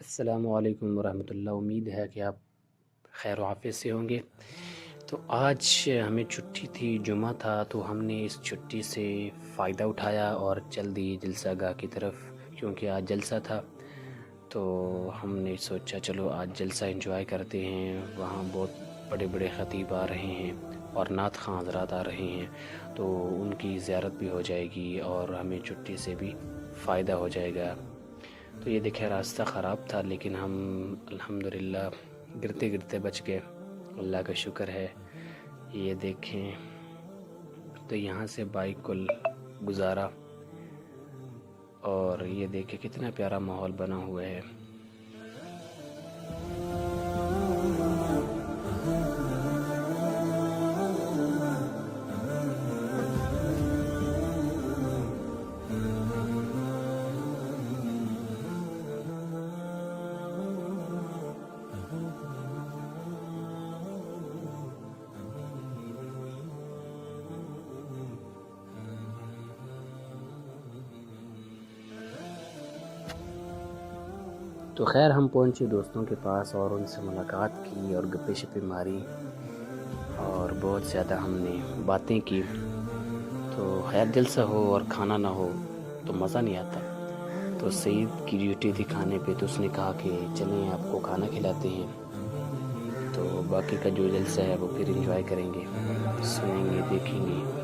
अस्सलामुअलैकुम वरहमतुल्लाह। उम्मीद है कि आप खैर आफियत से होंगे। तो आज हमें छुट्टी थी, जुमा था, तो हमने इस छुट्टी से फ़ायदा उठाया और चल दिए जलसागाह की तरफ, क्योंकि आज जलसा था। तो हमने सोचा चलो आज जलसा एंजॉय करते हैं। वहाँ बहुत बड़े बड़े ख़तीब आ रहे हैं और नात ख़ां हज़रात आ रहे हैं, तो उनकी ज़ियारत भी हो जाएगी और हमें छुट्टी से भी फ़ायदा हो जाएगा। तो ये देखें, रास्ता ख़राब था लेकिन हम अल्हम्दुलिल्लाह गिरते गिरते बच गए। अल्लाह का शुक्र है। ये देखें, तो यहाँ से बाइक को गुज़ारा और ये देखें कितना प्यारा माहौल बना हुआ है। तो खैर हम पहुँचे दोस्तों के पास और उनसे मुलाकात की और गप्पे शप्पे मारी और बहुत ज़्यादा हमने बातें की। तो खैर जलसा हो और खाना ना हो तो मज़ा नहीं आता। तो सईद की ड्यूटी थी खाने पे, तो उसने कहा कि चलें आपको खाना खिलाते हैं। तो बाकी का जो जलसा है वो फिर एंजॉय करेंगे, सुनेंगे, देखेंगे।